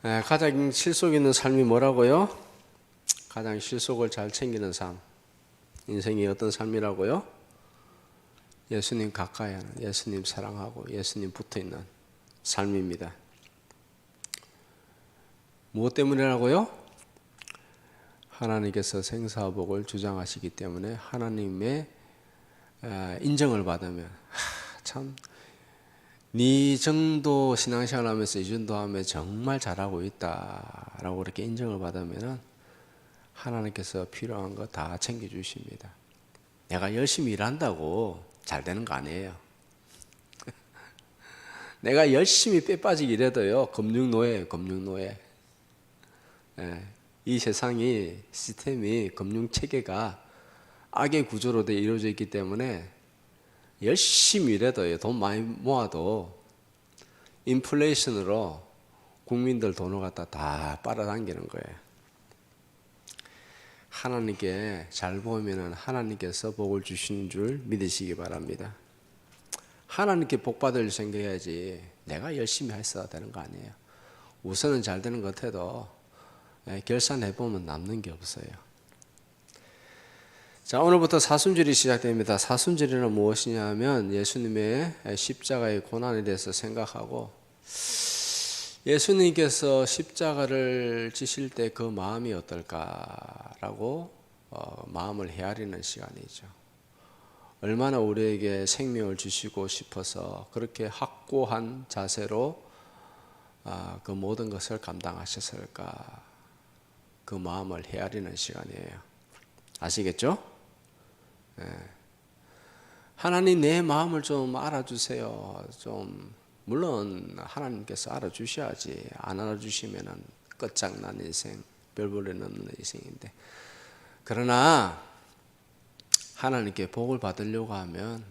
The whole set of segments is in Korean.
가장 실속 있는 삶이 뭐라고요? 가장 실속을 잘 챙기는 삶. 인생이 어떤 삶이라고요? 예수님 가까이 하는, 예수님 사랑하고 예수님 붙어있는 삶입니다. 무엇 때문이라고요? 하나님께서 생사복을 주장하시기 때문에 하나님의 인정을 받으면 참 네 정도 신앙생활 하면서 이 정도 하면 정말 잘하고 있다라고 그렇게 인정을 받으면 하나님께서 필요한 거 다 챙겨주십니다. 내가 열심히 일한다고 잘 되는 거 아니에요. 내가 열심히 빼 빠지게 일해도요, 금융노예예요, 금융노예. 이 세상이, 시스템이, 금융체계가 악의 구조로 돼 이루어져 있기 때문에 열심히 일해도요, 돈 많이 모아도 인플레이션으로 국민들 돈을 갖다 다 빨아당기는 거예요. 하나님께 잘 보면은 하나님께서 복을 주시는 줄 믿으시기 바랍니다. 하나님께 복 받을 생각해야지 내가 열심히 했어야 되는 거 아니에요. 우선은 잘 되는 것 같아도 결산해보면 남는 게 없어요. 자, 오늘부터 사순절이 시작됩니다. 사순절이는 무엇이냐 하면 예수님의 십자가의 고난에 대해서 생각하고 예수님께서 십자가를 지실 때 그 마음이 어떨까라고 마음을 헤아리는 시간이죠. 얼마나 우리에게 생명을 주시고 싶어서 그렇게 확고한 자세로 그 모든 것을 감당하셨을까, 그 마음을 헤아리는 시간이에요. 아시겠죠? 하나님 내 마음을 좀 알아주세요. 좀 물론 하나님께서 알아주셔야지. 안 알아주시면은 끝장난 인생, 별볼에 넣는 인생인데, 그러나 하나님께 복을 받으려고 하면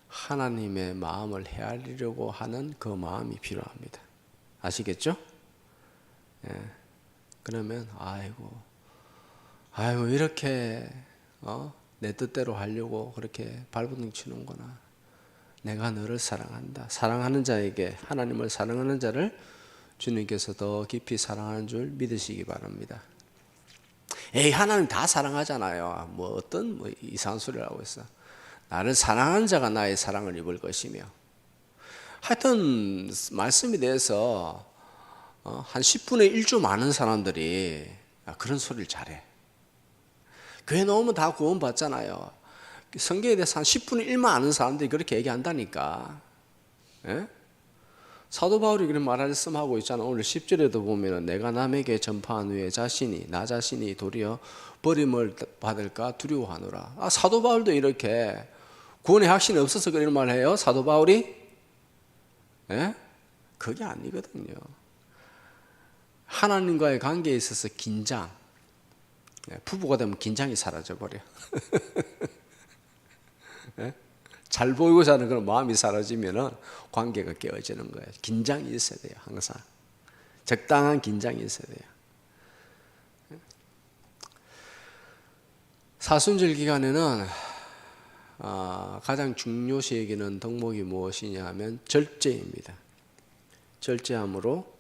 하나님의 마음을 헤아리려고 하는 그 마음이 필요합니다. 아시겠죠? 그러면 아이고 이렇게 내 뜻대로 하려고 그렇게 발버둥 치는구나. 내가 너를 사랑한다. 사랑하는 자에게, 하나님을 사랑하는 자를 주님께서 더 깊이 사랑하는 줄 믿으시기 바랍니다. 하나님 다 사랑하잖아요. 어떤 이상한 소리를 하고 있어. 나를 사랑하는 자가 나의 사랑을 입을 것이며. 하여튼 말씀에 대해서 한 10분의 1조 많은 사람들이 그런 소리를 잘해. 교회 나오면 다 구원 받잖아요. 성경에 대해서 한 10분의 1만 아는 사람들이 그렇게 얘기한다니까. 사도 바울이 그런 말씀하고 있잖아. 오늘 10절에도 보면 내가 남에게 전파한 후에 나 자신이 도리어 버림을 받을까 두려워하노라. 사도 바울도 이렇게 구원의 확신이 없어서 그런 말을 해요. 사도 바울이? 그게 아니거든요. 하나님과의 관계에 있어서 긴장. 부부가 되면 긴장이 사라져버려. 잘 보이고자 하는 그런 마음이 사라지면 관계가 깨어지는 거예요. 긴장이 있어야 돼요. 항상 적당한 긴장이 있어야 돼요. 사순절 기간에는 가장 중요시 여기는 덕목이 무엇이냐 하면 절제입니다. 절제함으로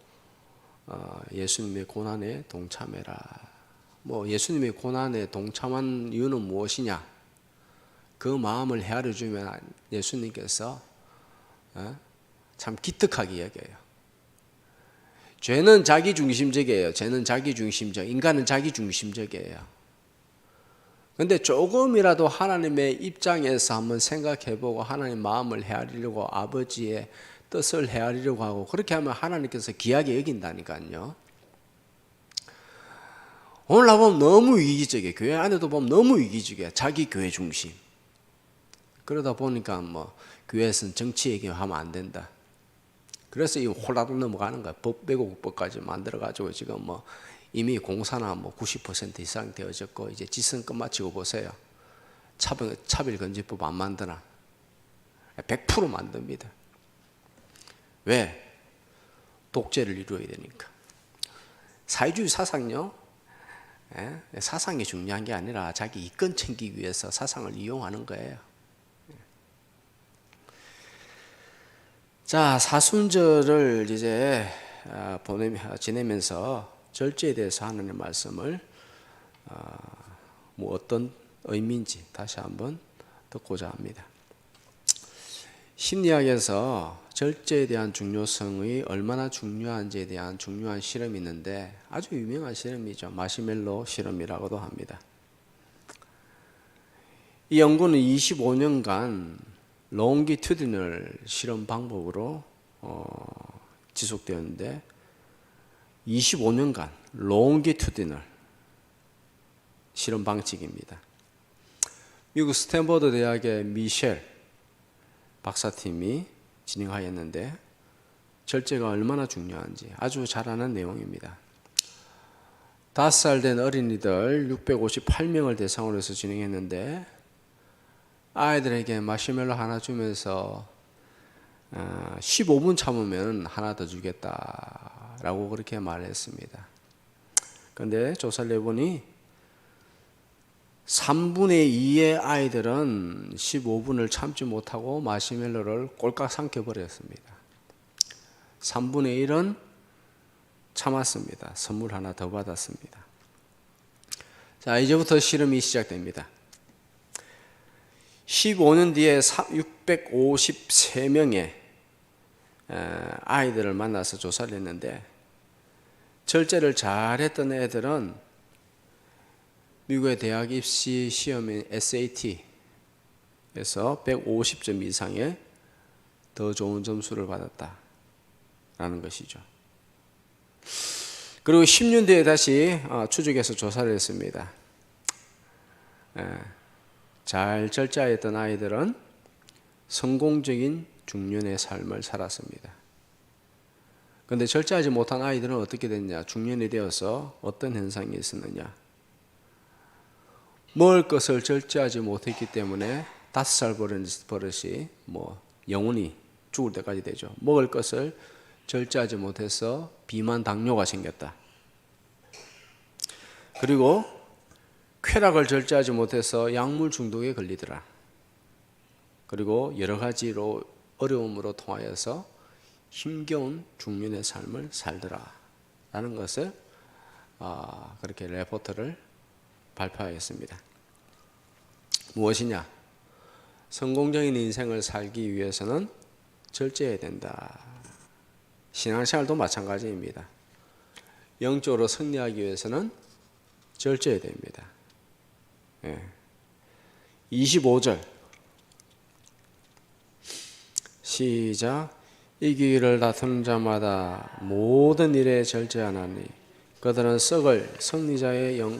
예수님의 고난에 동참해라. 예수님의 고난에 동참한 이유는 무엇이냐? 그 마음을 헤아려주면 예수님께서 참 기특하게 여겨요. 죄는 자기중심적이에요. 죄는 자기중심적, 인간은 자기중심적이에요. 근데 조금이라도 하나님의 입장에서 한번 생각해보고 하나님 마음을 헤아리려고, 아버지의 뜻을 헤아리려고 하고, 그렇게 하면 하나님께서 귀하게 여긴다니까요. 오늘 보면 너무 이기적이에요. 교회 안에도 보면 너무 이기적이에요. 자기 교회 중심. 그러다 보니까 교회에서는 정치 얘기하면 안 된다. 그래서 이 홀라당 넘어가는 거야. 배고국법까지 만들어가지고 지금 이미 공사나 90% 이상 되어졌고, 이제 지선 끝마치고 보세요. 차별금지법 안 만드나? 100% 만듭니다. 왜? 독재를 이루어야 되니까. 사회주의 사상요. 사상이 중요한 게 아니라 자기 이권 챙기기 위해서 사상을 이용하는 거예요. 자, 사순절을 이제 지내면서 절제에 대해서 하나님의 말씀을 뭐 어떤 의미인지 다시 한번 듣고자 합니다. 심리학에서 절제에 대한 중요성이 얼마나 중요한지에 대한 중요한 실험이 있는데 아주 유명한 실험이죠. 마시멜로 실험이라고도 합니다. 이 연구는 25년간 롱기튜디널 실험 방법으로 지속되었는데 25년간 롱기튜디널 실험 방식입니다. 미국 스탠퍼드 대학의 미셸 박사팀이 진행하였는데 절제가 얼마나 중요한지 아주 잘 아는 내용입니다. 5살 된 어린이들 658명을 대상으로 해서 진행했는데 아이들에게 마시멜로 하나 주면서 15분 참으면 하나 더 주겠다라고 그렇게 말했습니다. 그런데 조사를 해보니 3분의 2의 아이들은 15분을 참지 못하고 마시멜로를 꼴깍 삼켜버렸습니다. 3분의 1은 참았습니다. 선물 하나 더 받았습니다. 자, 이제부터 실험이 시작됩니다. 15년 뒤에 653명의 아이들을 만나서 조사를 했는데 절제를 잘했던 애들은 미국의 대학 입시 시험인 SAT에서 150점 이상의 더 좋은 점수를 받았다라는 것이죠. 그리고 10년 뒤에 다시 추적해서 조사를 했습니다. 잘 절제했던 아이들은 성공적인 중년의 삶을 살았습니다. 그런데 절제하지 못한 아이들은 어떻게 됐냐? 중년이 되어서 어떤 현상이 있었느냐? 먹을 것을 절제하지 못했기 때문에 5살 버릇이 영원히 죽을 때까지 되죠. 먹을 것을 절제하지 못해서 비만 당뇨가 생겼다. 그리고 쾌락을 절제하지 못해서 약물 중독에 걸리더라. 그리고 여러 가지로 어려움으로 통하여서 힘겨운 중년의 삶을 살더라 라는 것을 그렇게 레포트를 발표하였습니다. 무엇이냐? 성공적인 인생을 살기 위해서는 절제해야 된다. 신앙생활도 마찬가지입니다. 영적으로 승리하기 위해서는 절제해야 됩니다. 25절 시작. 이기기를 다투는 자마다 모든 일에 절제하나니 그들은 썩을 승리자의 영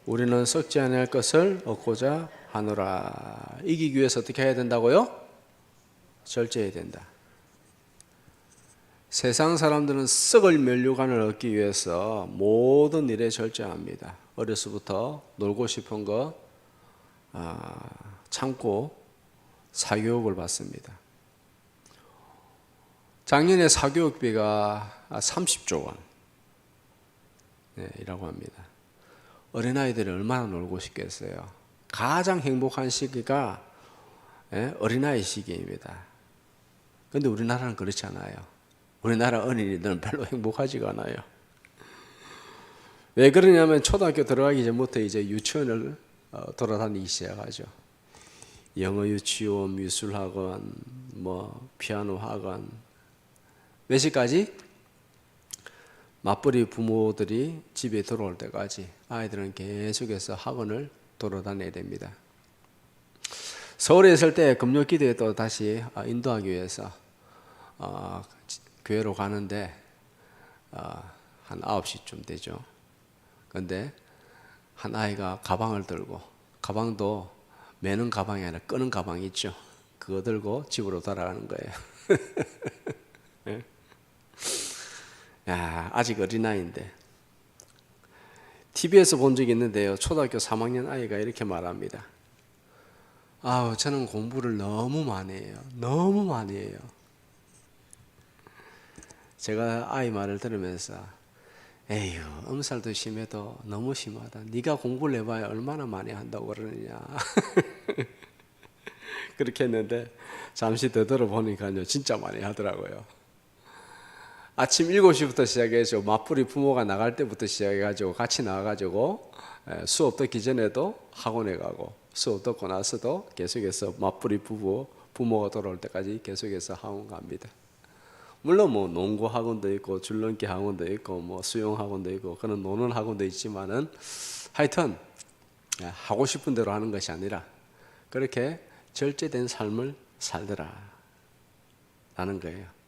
우리는 썩지 않을 것을 얻고자 하노라. 이기기 위해서 어떻게 해야 된다고요? 절제해야 된다. 세상 사람들은 썩을 면류관을 얻기 위해서 모든 일에 절제합니다. 어려서부터 놀고 싶은 거 참고 사교육을 받습니다. 작년에 사교육비가 30조 원이라고 합니다. 어린아이들이 얼마나 놀고 싶겠어요. 가장 행복한 시기가 어린아이 시기입니다. 그런데 우리나라는 그렇지 않아요. 우리나라 어린이들은 별로 행복하지가 않아요. 왜 그러냐면 초등학교 들어가기 전부터 이제 유치원을 돌아다니기 시작하죠. 영어 유치원, 미술학원, 피아노 학원. 몇 시까지? 맞벌이 부모들이 집에 들어올 때까지 아이들은 계속해서 학원을 돌아다녀야 됩니다. 서울에 있을 때 금요 기도에 또 다시 인도하기 위해서 교회로 가는데 한 9시쯤 되죠. 그런데 한 아이가 가방을 들고, 가방도 매는 가방이 아니라 끄는 가방이 있죠. 그거 들고 집으로 돌아가는 거예요. 네? 야, 아직 어린아이인데. TV에서 본 적이 있는데요. 초등학교 3학년 아이가 이렇게 말합니다. 저는 공부를 너무 많이 해요. 너무 많이 해요. 제가 아이 말을 들으면서 에휴, 엄살도 심해도 너무 심하다. 네가 공부를 해봐야 얼마나 많이 한다고 그러느냐. 그렇게 했는데 잠시 더 들어보니까요. 진짜 많이 하더라고요. 아침 7시부터 시작해서 맞벌이 부모가 나갈 때부터 시작해가지고 같이 나가가지고 수업 듣기 전에도 학원에 가고 수업 듣고 나서도 계속해서 맞벌이 부모가 돌아올 때까지 계속해서 학원 갑니다. 물론 뭐 농구 학원도 있고 줄넘기 학원도 있고 뭐 수영 학원도 있고 그런 노는 학원도 있지만은 하여튼 하고 싶은 대로 하는 것이 아니라 그렇게 절제된 삶을 살더라 라는 거예요.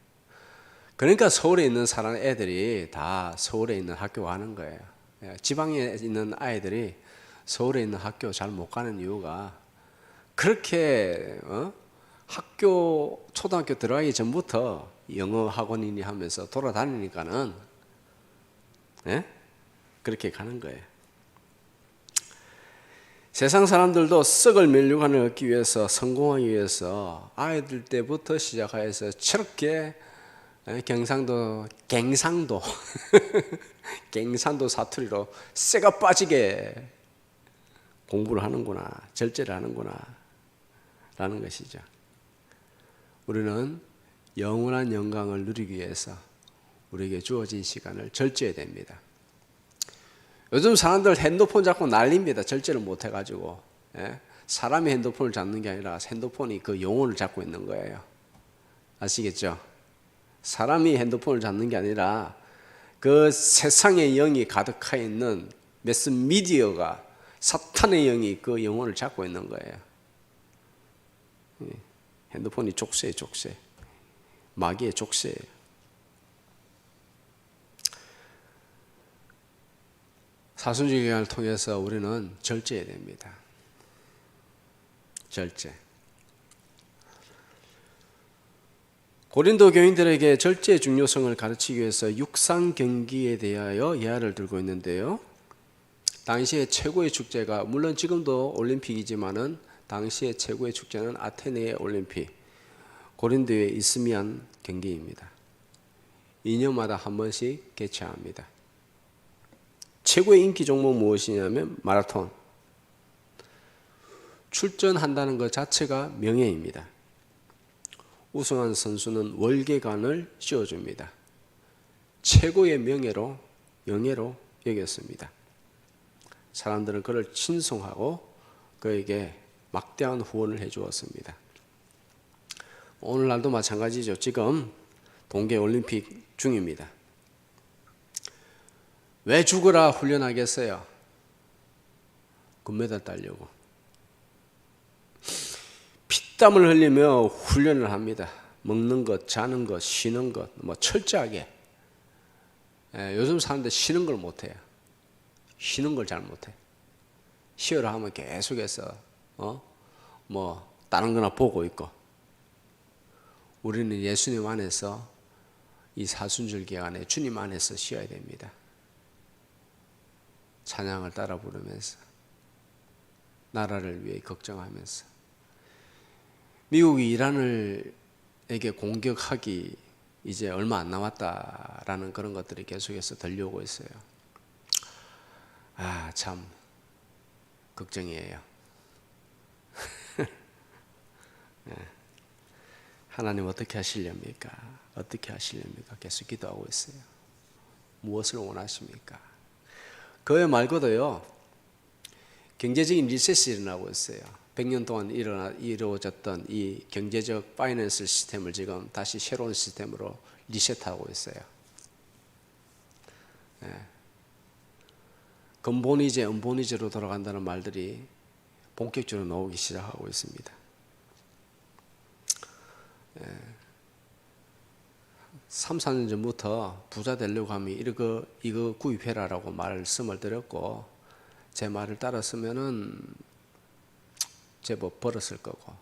그러니까 서울에 있는 사람 애들이 다 서울에 있는 학교 가는 거예요. 지방에 있는 아이들이 서울에 있는 학교 잘 못 가는 이유가 그렇게 학교 초등학교 들어가기 전부터 영어 학원이니 하면서 돌아다니니까는 그렇게 가는 거예요. 세상 사람들도 썩을 면류관을 얻기 위해서 성공하기 위해서 아이들 때부터 시작해서 저렇게 갱상도 갱산도 사투리로 쇠가 빠지게 공부를 하는구나, 절제를 하는구나 라는 것이죠. 우리는 영원한 영광을 누리기 위해서 우리에게 주어진 시간을 절제해야 됩니다. 요즘 사람들 핸드폰 잡고 난립니다. 절제를 못 해가지고. 사람이 핸드폰을 잡는 게 아니라 핸드폰이 그 영혼을 잡고 있는 거예요. 아시겠죠? 사람이 핸드폰을 잡는 게 아니라 그 세상의 영이 가득해 있는 매스미디어가 사탄의 영이 그 영혼을 잡고 있는 거예요. 핸드폰이 족쇄 마귀의 족쇄예요. 사순절 기간을 통해서 우리는 절제해야 됩니다. 절제. 고린도 교인들에게 절제의 중요성을 가르치기 위해서 육상 경기에 대하여 예화를 들고 있는데요. 당시의 최고의 축제가 물론 지금도 올림픽이지만은 당시의 최고의 축제는 아테네의 올림픽, 고린도의 이스미안 경기입니다. 2년마다 한 번씩 개최합니다. 최고의 인기 종목 무엇이냐면 마라톤. 출전한다는 것 자체가 명예입니다. 우승한 선수는 월계관을 씌워줍니다. 최고의 명예로 영예로 여겼습니다. 사람들은 그를 친송하고 그에게 막대한 후원을 해주었습니다. 오늘날도 마찬가지죠. 지금 동계올림픽 중입니다. 왜 죽으라 훈련하겠어요? 금메달 따려고. 피땀을 흘리며 훈련을 합니다. 먹는 것, 자는 것, 쉬는 것, 뭐 철저하게. 요즘 사람들 쉬는 걸 못해요. 쉬는 걸 잘 못해. 쉬어라 하면 계속해서 뭐 다른 거나 보고 있고. 우리는 예수님 안에서 이 사순절 기간에 주님 안에서 쉬어야 됩니다. 찬양을 따라 부르면서 나라를 위해 걱정하면서 미국이 이란에게 공격하기 이제 얼마 안 남았다라는 그런 것들이 계속해서 들려오고 있어요. 참 걱정이에요. 하나님 어떻게 하시렵니까? 어떻게 하시렵니까? 계속 기도하고 있어요. 무엇을 원하십니까? 그 말고도요, 경제적인 리셋이 일어나고 있어요. 100년 동안 이루어졌던 이 경제적 파이낸스 시스템을 지금 다시 새로운 시스템으로 리셋하고 있어요. 근본이제, 은본이제로 돌아간다는 말들이 본격적으로 나오기 시작하고 있습니다. 3, 4년 전부터 부자 되려고 하면 이거 구입해라라고 말씀을 드렸고 제 말을 따랐으면은 제법 벌었을 거고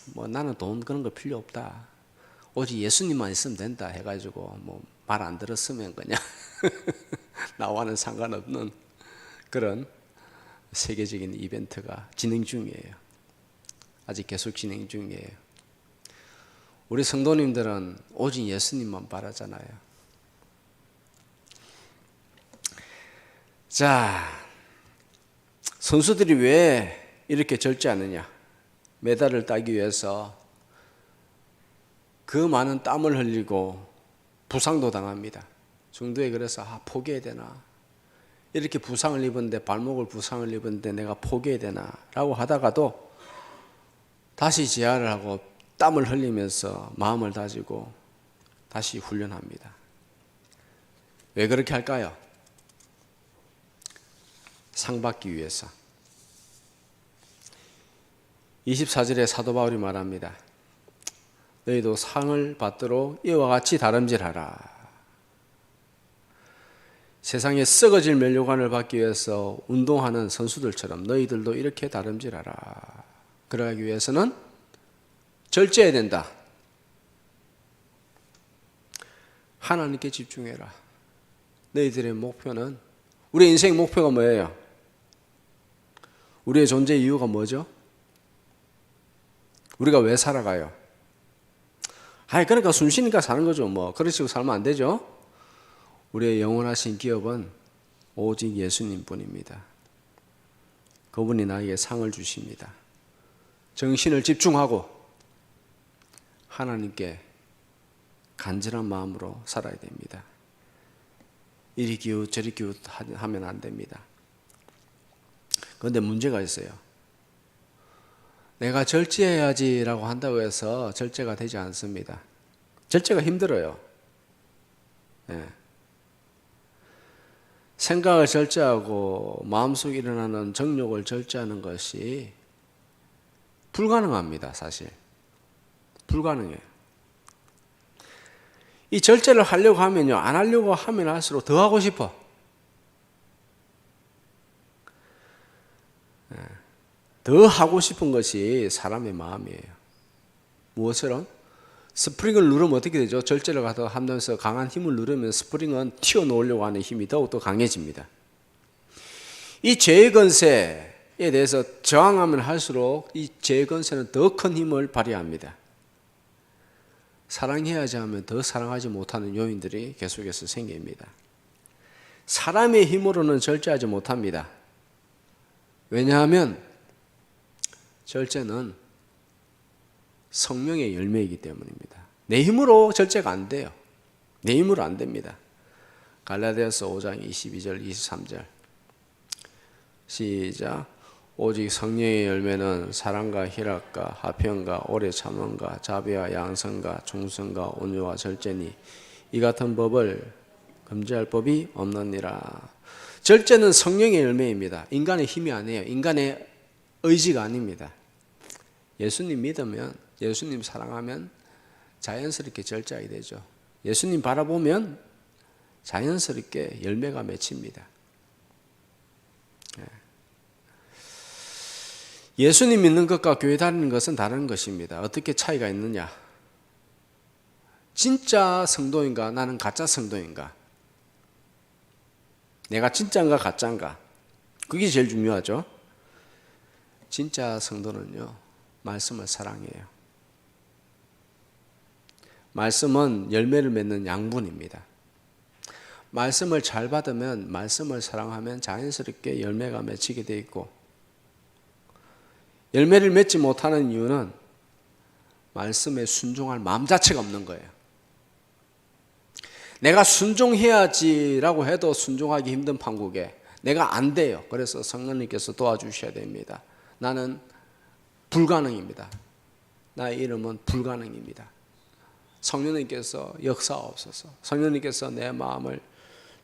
뭐 나는 돈 그런 거 필요 없다. 오직 예수님만 있으면 된다 해가지고 뭐 말 안 들었으면 그냥 나와는 상관없는 그런 세계적인 이벤트가 진행 중이에요. 아직 계속 진행 중이에요. 우리 성도님들은 오직 예수님만 바라잖아요. 자, 선수들이 왜 이렇게 절제하느냐? 메달을 따기 위해서 그 많은 땀을 흘리고 부상도 당합니다. 중도에 그래서 포기해야 되나? 이렇게 부상을 입었는데 발목을 부상을 입었는데 내가 포기해야 되나? 라고 하다가도 다시 재활을 하고 땀을 흘리면서 마음을 다지고 다시 훈련합니다. 왜 그렇게 할까요? 상 받기 위해서. 24절에 사도 바울이 말합니다. 너희도 상을 받도록 이와 같이 다름질하라. 세상에 썩어질 면류관을 받기 위해서 운동하는 선수들처럼 너희들도 이렇게 다름질하라. 그러기 위해서는 절제해야 된다. 하나님께 집중해라. 너희들의 목표는, 우리의 인생 목표가 뭐예요? 우리의 존재 이유가 뭐죠? 우리가 왜 살아가요? 그러니까 숨 쉬니까 사는 거죠. 그런 식으로 살면 안 되죠. 우리의 영원하신 기업은 오직 예수님 뿐입니다. 그분이 나에게 상을 주십니다. 정신을 집중하고 하나님께 간절한 마음으로 살아야 됩니다. 이리 기웃 저리 기웃 하면 안 됩니다. 그런데 문제가 있어요. 내가 절제해야지라고 한다고 해서 절제가 되지 않습니다. 절제가 힘들어요. 생각을 절제하고 마음속에 일어나는 정욕을 절제하는 것이 불가능합니다. 사실 불가능해요. 이 절제를 하려고 하면요, 안 하려고 하면 할수록 더 하고 싶어. 더 하고 싶은 것이 사람의 마음이에요. 무엇처럼? 스프링을 누르면 어떻게 되죠? 절제를 하면서 강한 힘을 누르면 스프링은 튀어놓으려고 하는 힘이 더욱더 강해집니다. 이 죄의 건세에 대해서 저항하면 할수록 이 죄의 건세는 더 큰 힘을 발휘합니다. 사랑해야지 하면 더 사랑하지 못하는 요인들이 계속해서 생깁니다. 사람의 힘으로는 절제하지 못합니다. 왜냐하면 절제는 성령의 열매이기 때문입니다. 내 힘으로 절제가 안 돼요. 내 힘으로 안 됩니다. 갈라디아서 5장 22절 23절 시작. 오직 성령의 열매는 사랑과 희락과 화평과 오래 참음과 자비와 양선과忠성과 온유와 절제니 이 같은 법을 금지할 법이 없느니라. 절제는 성령의 열매입니다. 인간의 힘이 아니에요. 인간의 의지가 아닙니다. 예수님 믿으면, 예수님 사랑하면 자연스럽게 절제하게 되죠. 예수님 바라보면 자연스럽게 열매가 맺힙니다. 예수님 믿는 것과 교회 다니는 것은 다른 것입니다. 어떻게 차이가 있느냐? 진짜 성도인가? 나는 가짜 성도인가? 내가 진짜인가 가짜인가? 그게 제일 중요하죠. 진짜 성도는요, 말씀을 사랑해요. 말씀은 열매를 맺는 양분입니다. 말씀을 잘 받으면, 말씀을 사랑하면 자연스럽게 열매가 맺히게 돼 있고, 열매를 맺지 못하는 이유는 말씀에 순종할 마음 자체가 없는 거예요. 내가 순종해야지라고 해도 순종하기 힘든 판국에 내가 안 돼요. 그래서 성령님께서 도와주셔야 됩니다. 나는 불가능입니다. 나의 이름은 불가능입니다. 성령님께서 역사하옵소서. 성령님께서 내 마음을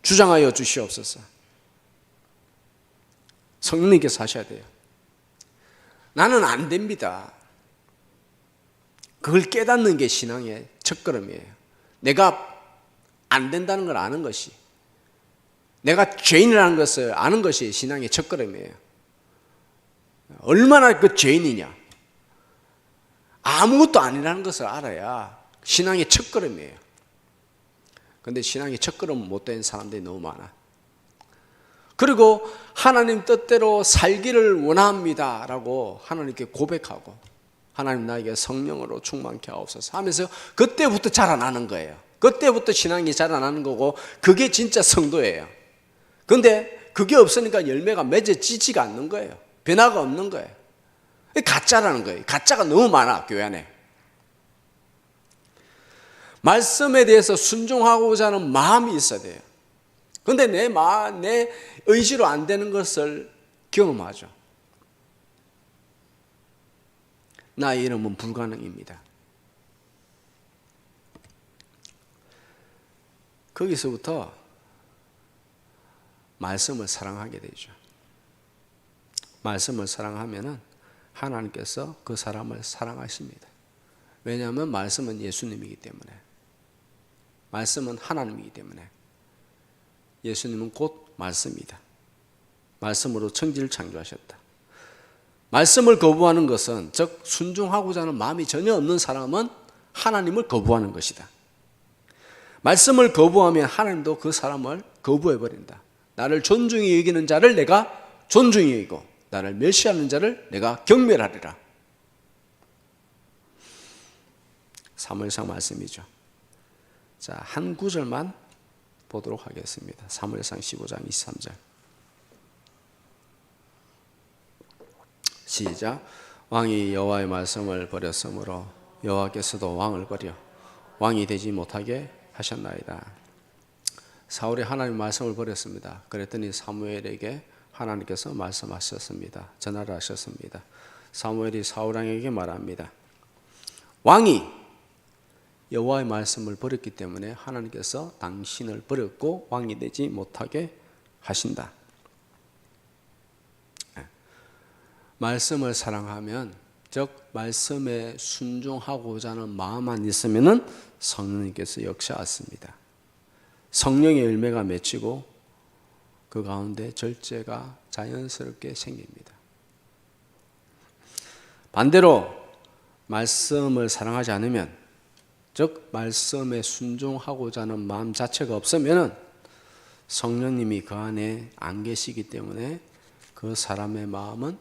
주장하여 주시옵소서. 성령님께서 하셔야 돼요. 나는 안 됩니다. 그걸 깨닫는 게 신앙의 첫걸음이에요. 내가 안 된다는 걸 아는 것이, 내가 죄인이라는 것을 아는 것이 신앙의 첫걸음이에요. 얼마나 그 죄인이냐, 아무것도 아니라는 것을 알아야 신앙의 첫걸음이에요. 그런데 신앙의 첫걸음 못된 사람들이 너무 많아. 그리고 하나님 뜻대로 살기를 원합니다 라고 하나님께 고백하고, 하나님 나에게 성령으로 충만케 하옵소서 하면서 그때부터 자라나는 거예요. 그때부터 신앙이 자라나는 거고, 그게 진짜 성도예요. 그런데 그게 없으니까 열매가 맺어지지가 않는 거예요. 변화가 없는 거예요. 가짜라는 거예요. 가짜가 너무 많아, 교회 안에. 말씀에 대해서 순종하고자 하는 마음이 있어야 돼요. 그런데 내 의지로 안 되는 것을 경험하죠. 나의 이름은 불가능입니다. 거기서부터 말씀을 사랑하게 되죠. 말씀을 사랑하면은 하나님께서 그 사람을 사랑하십니다. 왜냐하면 말씀은 예수님이기 때문에, 말씀은 하나님이기 때문에, 예수님은 곧 말씀이다. 말씀으로 천지를 창조하셨다. 말씀을 거부하는 것은, 즉 순종하고자 하는 마음이 전혀 없는 사람은 하나님을 거부하는 것이다. 말씀을 거부하면 하나님도 그 사람을 거부해버린다. 나를 존중히 여기는 자를 내가 존중히 여기고 나를 멸시하는 자를 내가 경멸하리라. 사무엘상 말씀이죠. 자, 한 구절만 보도록 하겠습니다. 사무엘상 15장 23절. 시작. 왕이 여호와의 말씀을 버렸으므로 여호와께서도 왕을 버려 왕이 되지 못하게 하셨나이다. 사울이 하나님 말씀을 버렸습니다. 그랬더니 사무엘에게 하나님께서 말씀하셨습니다. 전화를 하셨습니다. 사무엘이 사울 왕에게 말합니다. 왕이 여호와의 말씀을 버렸기 때문에 하나님께서 당신을 버렸고 왕이 되지 못하게 하신다. 말씀을 사랑하면, 즉 말씀에 순종하고자 하는 마음만 있으면은 성령님께서 역사하십니다. 성령의 열매가 맺히고 그 가운데 절제가 자연스럽게 생깁니다. 반대로 말씀을 사랑하지 않으면, 즉 말씀에 순종하고자 하는 마음 자체가 없으면 성령님이 그 안에 안 계시기 때문에 그 사람의 마음은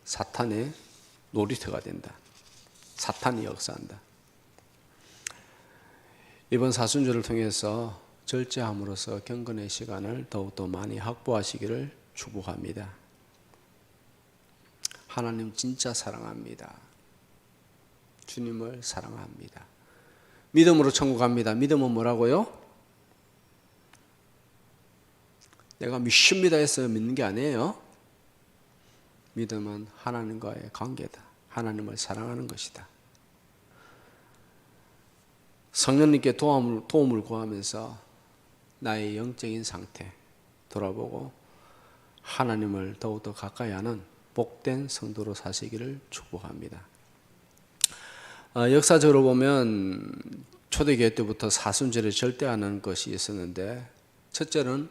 사탄의 놀이터가 된다. 사탄이 역사한다. 이번 사순절을 통해서 절제함으로써 경건의 시간을 더욱더 많이 확보하시기를 축복합니다. 하나님 진짜 사랑합니다. 주님을 사랑합니다. 믿음으로 천국 갑니다. 믿음은 뭐라고요? 내가 믿습니다 해서 믿는 게 아니에요. 믿음은 하나님과의 관계다. 하나님을 사랑하는 것이다. 성령님께 도움을 구하면서 나의 영적인 상태 돌아보고 하나님을 더욱더 가까이 하는 복된 성도로 사시기를 축복합니다. 역사적으로 보면 초대교회 때부터 사순절을 절대하는 것이 있었는데, 첫째는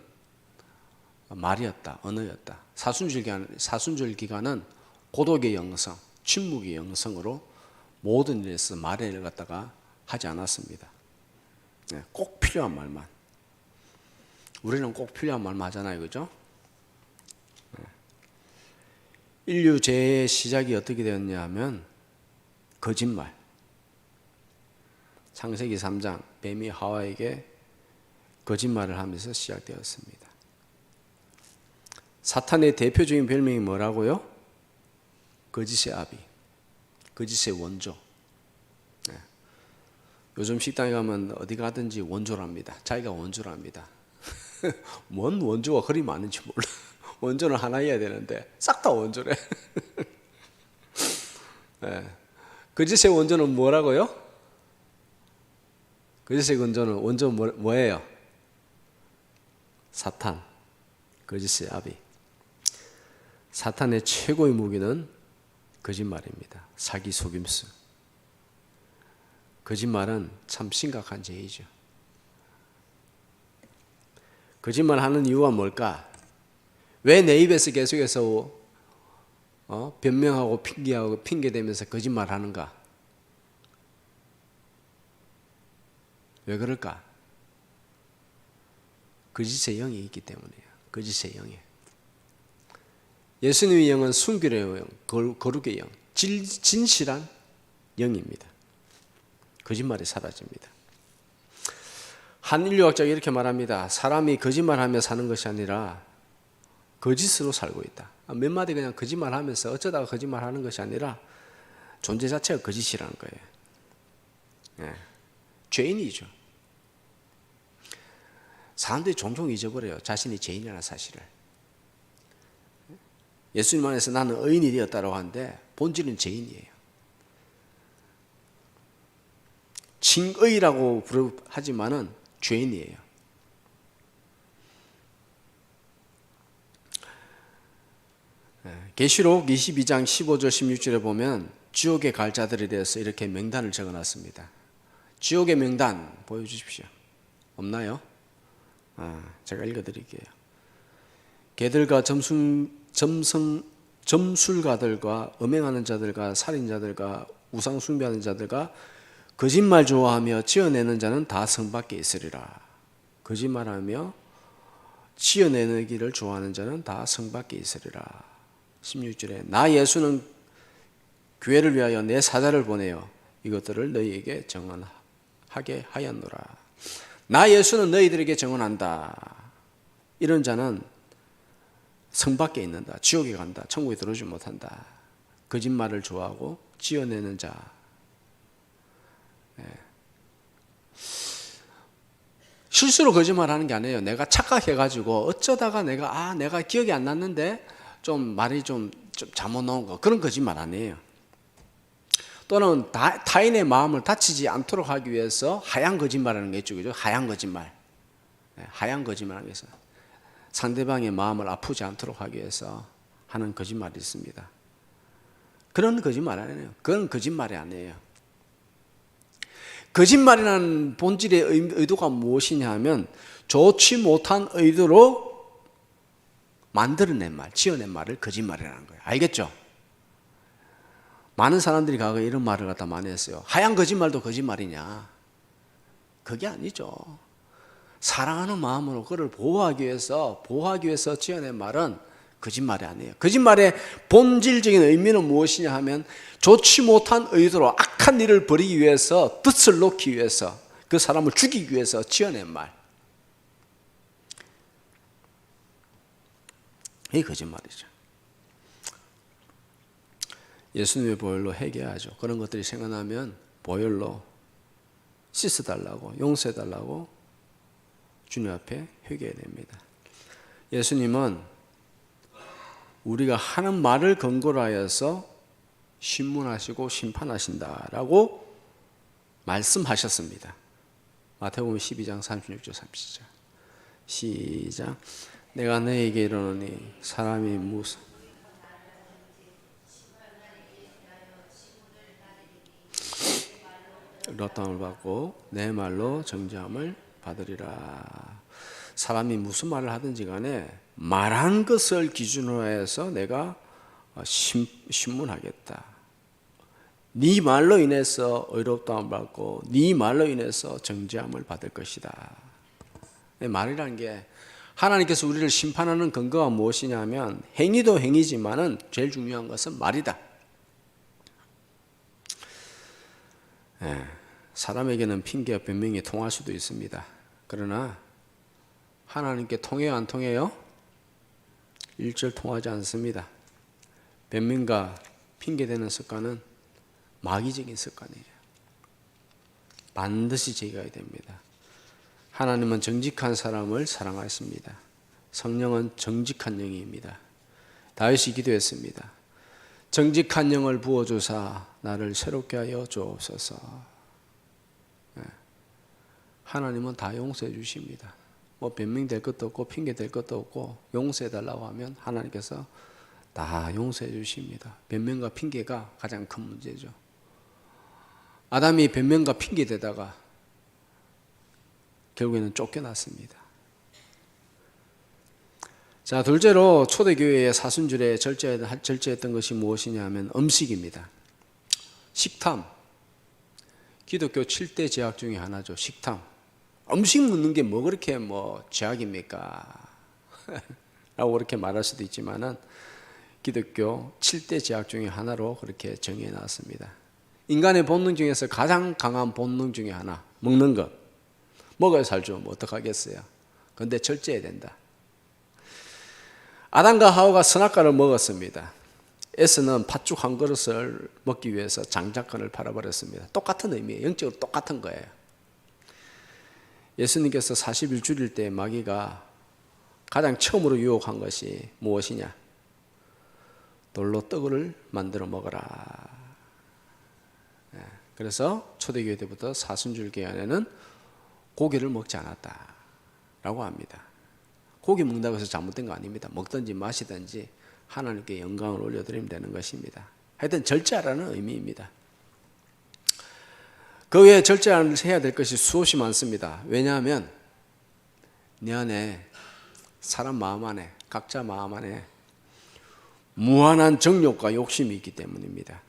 말이었다, 언어였다. 사순절 기간은 고독의 영성, 침묵의 영성으로 모든 일에서 말을 갖다가 하지 않았습니다. 꼭 필요한 말만. 우리는 꼭 필요한 말만 하잖아요, 그죠? 인류 죄의 시작이 어떻게 되었냐 하면 거짓말. 창세기 3장 뱀이 하와에게 거짓말을 하면서 시작되었습니다. 사탄의 대표적인 별명이 뭐라고요? 거짓의 아비, 거짓의 원조. 요즘 식당에 가면 어디 가든지 원조랍니다. 자기가 원조랍니다. 뭔 원조가 그리 많은지 몰라. 원조는 하나여야 되는데 싹 다 원조래. 거짓의 원조는 뭐라고요? 거짓의 원조 뭐예요? 사탄, 거짓의 아비. 사탄의 최고의 무기는 거짓말입니다. 사기, 속임수. 거짓말은 참 심각한 죄이죠. 거짓말하는 이유가 뭘까? 왜 내 입에서 계속해서 변명하고 핑계대면서 거짓말하는가? 왜 그럴까? 거짓의 영이 있기 때문이에요. 거짓의 영이. 예수님의 영은 순결의 영, 거룩의 영, 진실한 영입니다. 거짓말이 사라집니다. 한 인류학자가 이렇게 말합니다. 사람이 거짓말하며 사는 것이 아니라 거짓으로 살고 있다. 몇 마디 그냥 거짓말하면서 어쩌다가 거짓말하는 것이 아니라 존재 자체가 거짓이라는 거예요. 죄인이죠. 사람들이 종종 잊어버려요. 자신이 죄인이라는 사실을. 예수님 안에서 나는 의인이 되었다고 하는데 본질은 죄인이에요. 칭의라고 하지만은 죄인이에요. 계시록 22장 15절 16절에 보면 지옥에 갈 자들에 대해서 이렇게 명단을 적어놨습니다. 지옥의 명단 보여주십시오. 없나요? 제가 읽어드릴게요. 개들과 점술가들과 음행하는 자들과 살인자들과 우상 숭배하는 자들과 거짓말 좋아하며 지어내는 자는 다 성 밖에 있으리라. 거짓말하며 지어내기를 좋아하는 자는 다 성 밖에 있으리라. 16절에 나 예수는 교회를 위하여 내 사자를 보내어 이것들을 너희에게 정언하게 하였노라. 나 예수는 너희들에게 정언한다. 이런 자는 성 밖에 있는다. 지옥에 간다. 천국에 들어오지 못한다. 거짓말을 좋아하고 지어내는 자. 실수로 거짓말하는 게 아니에요. 내가 착각해가지고 어쩌다가 내가 기억이 안 났는데 좀 말이 좀 잘못 나온 거, 그런 거짓말 아니에요. 또는 타인의 마음을 다치지 않도록 하기 위해서 하얀 거짓말하는 게 있죠. 그죠? 하얀 거짓말. 하얀 거짓말하기 위해서 상대방의 마음을 아프지 않도록 하기 위해서 하는 거짓말이 있습니다. 그런 거짓말 아니에요. 그건 거짓말이 아니에요. 거짓말이라는 본질의 의도가 무엇이냐 하면 좋지 못한 의도로 만들어낸 말, 지어낸 말을 거짓말이라는 거예요. 알겠죠? 많은 사람들이 과거에 이런 말을 갖다 많이 했어요. 하얀 거짓말도 거짓말이냐? 그게 아니죠. 사랑하는 마음으로 그를 보호하기 위해서 지어낸 말은 거짓말이 아니에요. 거짓말의 본질적인 의미는 무엇이냐 하면 좋지 못한 의도로 악한 일을 벌이기 위해서, 뜻을 놓기 위해서, 그 사람을 죽이기 위해서 지어낸 말. 이게 거짓말이죠. 예수님의 보혈로 회개하죠. 그런 것들이 생각나면 보혈로 씻어달라고, 용서해달라고 주님 앞에 회개해야 됩니다. 예수님은 우리가 하는 말을 근거로 하여서 신문하시고 심판하신다라고 말씀하셨습니다. 마태복음 12장 36절 37절 시작. 내가 너에게 이르노니 사람이 무슨 롯담을 받고 내 말로 정죄함을 받으리라. 사람이 무슨 말을 하든지 간에 말한 것을 기준으로 해서 내가 신문하겠다. 네 말로 인해서 의롭다함을 받고 네 말로 인해서 정죄함을 받을 것이다. 말이라는 게 하나님께서 우리를 심판하는 근거가 무엇이냐면 행위도 행위지만은 제일 중요한 것은 말이다. 사람에게는 핑계와 변명이 통할 수도 있습니다. 그러나 하나님께 통해요, 안 통해요? 일절 통하지 않습니다. 변명과 핑계대는 습관은 마귀적인 습관이에요. 반드시 제거해야 됩니다. 하나님은 정직한 사람을 사랑하십니다. 성령은 정직한 영입니다. 다윗이 기도했습니다. 정직한 영을 부어주사 나를 새롭게 하여 주옵소서. 하나님은 다 용서해 주십니다. 뭐 변명될 것도 없고 핑계될 것도 없고 용서해 달라고 하면 하나님께서 다 용서해 주십니다. 변명과 핑계가 가장 큰 문제죠. 아담이 변명과 핑계대다가 결국에는 쫓겨났습니다. 자, 둘째로 초대교회의 사순절에 절제했던 것이 무엇이냐 하면 음식입니다. 식탐. 기독교 7대 죄악 중에 하나죠. 식탐. 음식 먹는 게 뭐 그렇게 죄악입니까? 라고 그렇게 말할 수도 있지만은 기독교 7대 죄악 중에 하나로 그렇게 정해 놨습니다. 인간의 본능 중에서 가장 강한 본능 중에 하나, 먹는 것. 먹어야 살죠. 뭐 어떡하겠어요. 그런데 절제해야 된다. 아담과 하와가 선악과를 먹었습니다. 에서는 팥죽 한 그릇을 먹기 위해서 장자권을 팔아버렸습니다. 똑같은 의미예요. 영적으로 똑같은 거예요. 예수님께서 40일 줄일 때 마귀가 가장 처음으로 유혹한 것이 무엇이냐? 돌로 떡을 만들어 먹어라. 그래서 초대교회 때부터 사순절 기간에는 고기를 먹지 않았다라고 합니다. 고기 먹는다고 해서 잘못된 거 아닙니다. 먹든지 마시든지 하나님께 영광을 올려드리면 되는 것입니다. 하여튼 절제하라는 의미입니다. 그 외에 절제를 해야 될 것이 수없이 많습니다. 왜냐하면 내 안에, 사람 마음 안에, 각자 마음 안에 무한한 정욕과 욕심이 있기 때문입니다.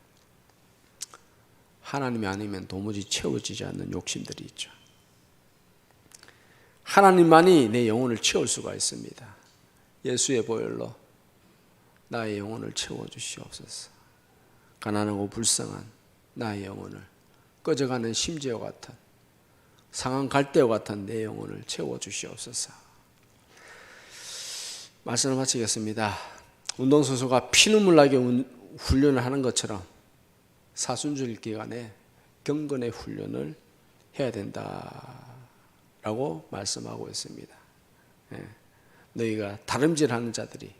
하나님이 아니면 도무지 채워지지 않는 욕심들이 있죠. 하나님만이 내 영혼을 채울 수가 있습니다. 예수의 보혈로 나의 영혼을 채워주시옵소서. 가난하고 불쌍한 나의 영혼을, 꺼져가는 심지어 같은, 상한 갈대와 같은 내 영혼을 채워주시옵소서. 말씀을 마치겠습니다. 운동선수가 피눈물 나게 훈련을 하는 것처럼 사순절 기간에 경건의 훈련을 해야 된다라고 말씀하고 있습니다. 너희가 다름질하는 자들이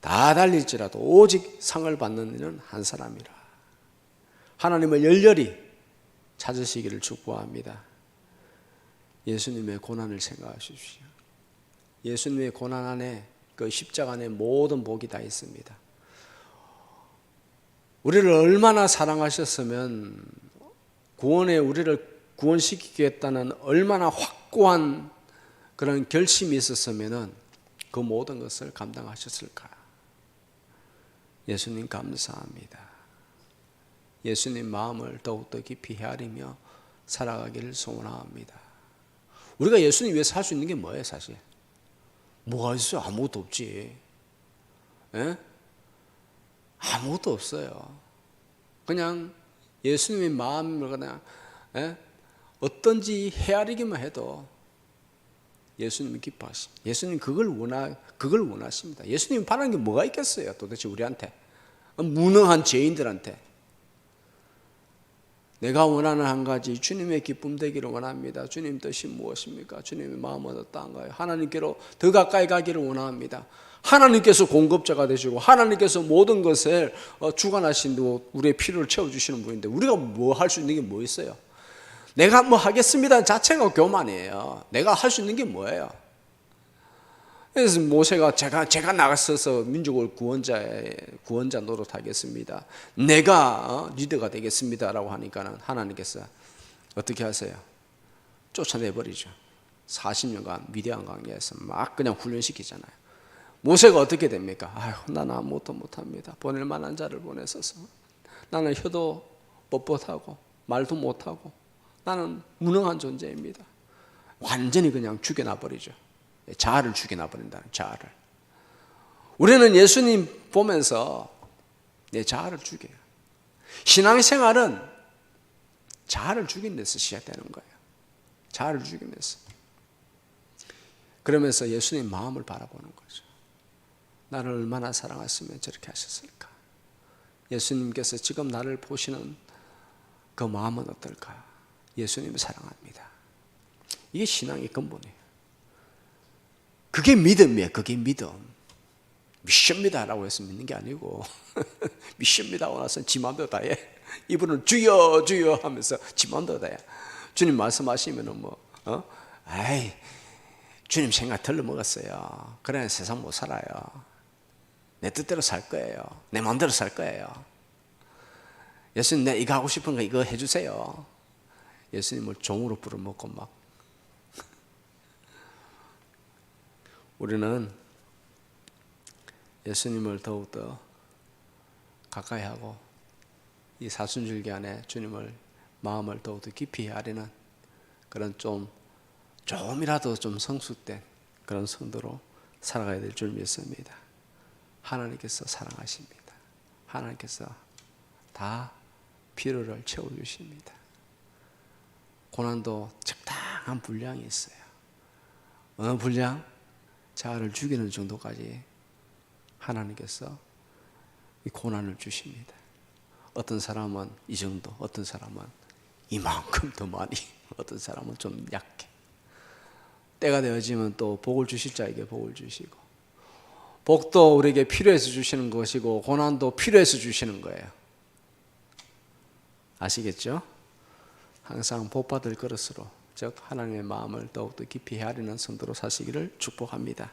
다 달릴지라도 오직 상을 받는 이는 한 사람이라. 하나님을 열렬히 찾으시기를 축복합니다. 예수님의 고난을 생각하십시오. 예수님의 고난 안에, 그 십자가 안에 모든 복이 다 있습니다. 우리를 얼마나 사랑하셨으면 구원에 우리를 구원시키겠다는 얼마나 확고한 그런 결심이 있었으면 그 모든 것을 감당하셨을까. 예수님 감사합니다. 예수님 마음을 더욱더 깊이 헤아리며 살아가기를 소원합니다. 우리가 예수님 위해서 할 수 있는 게 뭐예요, 사실? 뭐가 있어요? 아무것도 없지. 에? 아무것도 없어요. 그냥 예수님의 마음을 그냥 어떤지 헤아리기만 해도 예수님이 기뻐하십니다. 예수님 그걸 원하십니다. 예수님 바라는 게 뭐가 있겠어요? 도대체 우리한테, 무능한 죄인들한테. 내가 원하는 한 가지, 주님의 기쁨 되기를 원합니다. 주님 뜻이 무엇입니까? 주님의 마음은 어떠한가요? 하나님께로 더 가까이 가기를 원합니다. 하나님께서 공급자가 되시고 하나님께서 모든 것을 주관하신 우리의 필요를 채워주시는 분인데 우리가 뭐 할 수 있는 게 뭐 있어요? 내가 뭐 하겠습니다 자체가 교만이에요. 내가 할 수 있는 게 뭐예요? 그래서 모세가 제가 나가서서 민족을 구원자 노릇하겠습니다. 내가 리더가 되겠습니다라고 하니까는 하나님께서 어떻게 하세요? 쫓아내버리죠. 40년간 미디안 강야에서 막 그냥 훈련시키잖아요. 모세가 어떻게 됩니까? 아휴, 나는 아무것도 못합니다. 보낼 만한 자를 보내서서 나는 혀도 뻣뻣하고 말도 못하고 나는 무능한 존재입니다. 완전히 그냥 죽여놔버리죠. 자아를 죽여놔버린다는, 자아를. 우리는 예수님 보면서 내 자아를 죽여요. 신앙생활은 자아를 죽인 데서 시작되는 거예요. 자아를 죽인 데서. 그러면서 예수님 마음을 바라보는 거죠. 나를 얼마나 사랑하시면 저렇게 하셨을까? 예수님께서 지금 나를 보시는 그 마음은 어떨까? 예수님을 사랑합니다. 이게 신앙의 근본이에요. 그게 믿음이에요. 그게 믿음. 미션입니다라고 해서 믿는 게 아니고 미션입니다 하고 나서 지 마음대로 다 해. 이분은 주여 주여 하면서 지 마음대로 다 해. 주님 말씀하시면은 아이 주님 생각 덜러 먹었어요. 그래 세상 못 살아요. 내 뜻대로 살 거예요. 내 마음대로 살 거예요. 예수님 내가 이거 하고 싶은 거 이거 해주세요. 예수님을 종으로 부려먹고 막. 우리는 예수님을 더욱더 가까이 하고 이 사순절기 안에 주님을 마음을 더욱더 깊이 헤아리는 그런 조금이라도 좀 성숙된 그런 성도로 살아가야 될 줄 믿습니다. 하나님께서 사랑하십니다. 하나님께서 다 필요를 채워주십니다. 고난도 적당한 분량이 있어요. 어느 분량? 자아를 죽이는 정도까지 하나님께서 이 고난을 주십니다. 어떤 사람은 이 정도, 어떤 사람은 이만큼 더 많이, 어떤 사람은 좀 약해. 때가 되어지면 또 복을 주실 자에게 복을 주시고, 복도 우리에게 필요해서 주시는 것이고 고난도 필요해서 주시는 거예요. 아시겠죠? 항상 복 받을 그릇으로, 즉 하나님의 마음을 더욱더 깊이 헤아리는 성도로 사시기를 축복합니다.